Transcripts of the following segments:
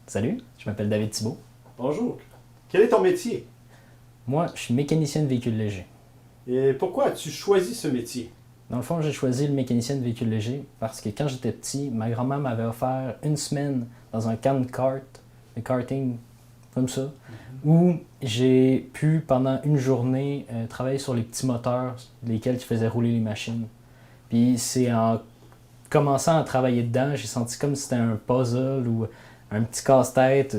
Salut, je m'appelle David Thibault. Bonjour. Quel est ton métier? Moi, je suis mécanicien de véhicules légers. Et pourquoi as-tu choisi ce métier? Dans le fond, j'ai choisi le mécanicien de véhicules légers parce que quand j'étais petit, ma grand-mère m'avait offert une semaine dans un camp de karting comme ça, où j'ai pu, pendant une journée, travailler sur les petits moteurs, lesquels qui faisaient rouler les machines. Puis c'est en commençant à travailler dedans, j'ai senti comme si c'était un puzzle ou un petit casse-tête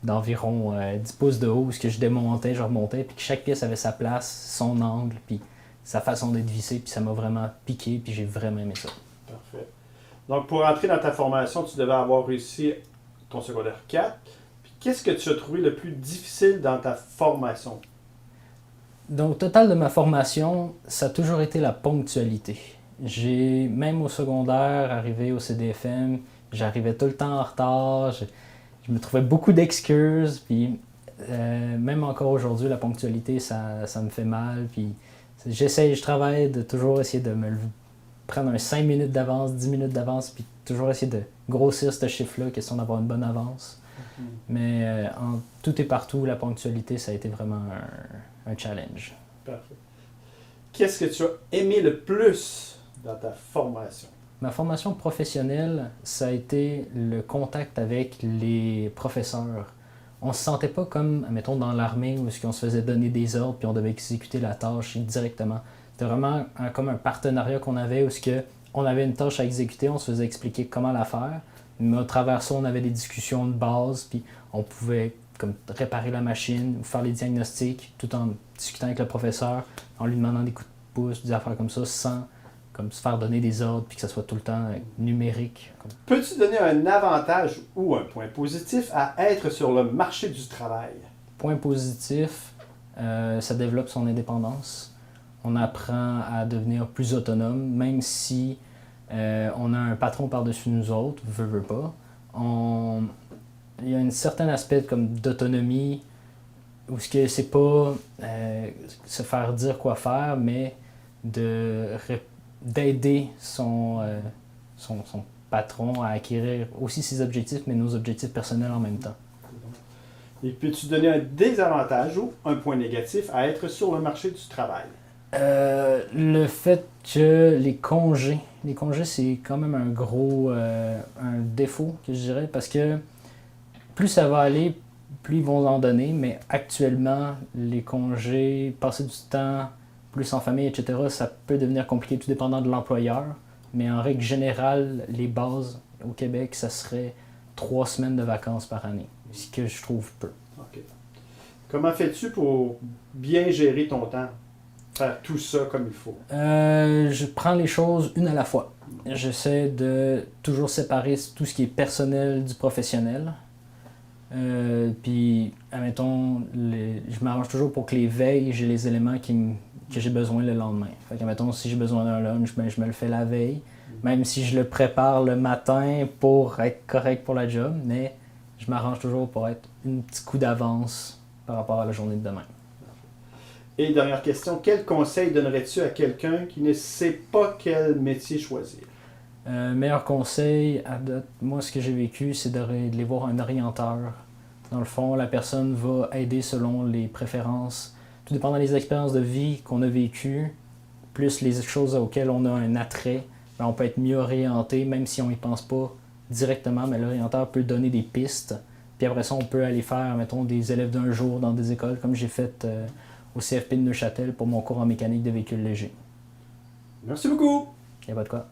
d'environ 10 pouces de haut, où je démontais, je remontais, puis que chaque pièce avait sa place, son angle, puis sa façon d'être vissée, puis ça m'a vraiment piqué, puis j'ai vraiment aimé ça. Parfait. Donc, pour entrer dans ta formation, tu devais avoir réussi ton secondaire 4. Puis, qu'est-ce que tu as trouvé le plus difficile dans ta formation? Donc, au total de ma formation, ça a toujours été la ponctualité. Même au secondaire, arrivé au CDFM, j'arrivais tout le temps en retard, je me trouvais beaucoup d'excuses, puis même encore aujourd'hui, la ponctualité, ça me fait mal, puis je travaille de toujours essayer de prendre un 5 minutes d'avance, 10 minutes d'avance, puis toujours essayer de grossir ce chiffre-là, question d'avoir une bonne avance. Mais en tout et partout, la ponctualité, ça a été vraiment un challenge. Parfait. Qu'est-ce que tu as aimé le plus dans ta formation? Ma formation professionnelle, ça a été le contact avec les professeurs. On se sentait pas comme, mettons, dans l'armée où on se faisait donner des ordres puis on devait exécuter la tâche directement. C'était vraiment comme un partenariat qu'on avait où on avait une tâche à exécuter, on se faisait expliquer comment la faire. Mais au travers de ça, on avait des discussions de base puis on pouvait comme réparer la machine ou faire les diagnostics tout en discutant avec le professeur, en lui demandant des coups de pouce, des affaires comme ça, sans comme se faire donner des ordres puis que ça soit tout le temps numérique. Peux-tu donner un avantage ou un point positif à être sur le marché du travail? Point positif, ça développe son indépendance. On apprend à devenir plus autonome, même si on a un patron par-dessus nous autres, veut pas. Il y a un certain aspect d'autonomie où c'est pas se faire dire quoi faire, mais d'aider son patron à acquérir aussi ses objectifs, mais nos objectifs personnels en même temps. Et peux-tu donner un désavantage ou un point négatif à être sur le marché du travail? Le fait que les congés c'est quand même un défaut que je dirais, parce que plus ça va aller, plus ils vont en donner, mais actuellement, les congés, passer du temps plus en famille, etc., ça peut devenir compliqué, tout dépendant de l'employeur. Mais en règle générale, les bases au Québec, ça serait 3 semaines de vacances par année, ce que je trouve peu. OK. Comment fais-tu pour bien gérer ton temps? Faire tout ça comme il faut? Je prends les choses une à la fois. J'essaie de toujours séparer tout ce qui est personnel du professionnel. Puis, admettons, je m'arrange toujours pour que les veilles, j'ai les éléments que j'ai besoin le lendemain. Fait que, admettons, si j'ai besoin d'un lunch, je me le fais la veille. Même si je le prépare le matin pour être correct pour la job, mais je m'arrange toujours pour être un petit coup d'avance par rapport à la journée de demain. Et dernière question, quel conseil donnerais-tu à quelqu'un qui ne sait pas quel métier choisir? Meilleur conseil, moi ce que j'ai vécu, c'est d'aller voir un orienteur. Dans le fond, la personne va aider selon les préférences, tout dépendant des expériences de vie qu'on a vécues, plus les choses auxquelles on a un attrait, on peut être mieux orienté, même si on n'y pense pas directement, mais l'orienteur peut donner des pistes. Puis après ça, on peut aller faire, mettons, des élèves d'un jour dans des écoles, comme j'ai fait au CFP de Neuchâtel pour mon cours en mécanique de véhicules légers. Merci beaucoup! Il n'y a pas de quoi.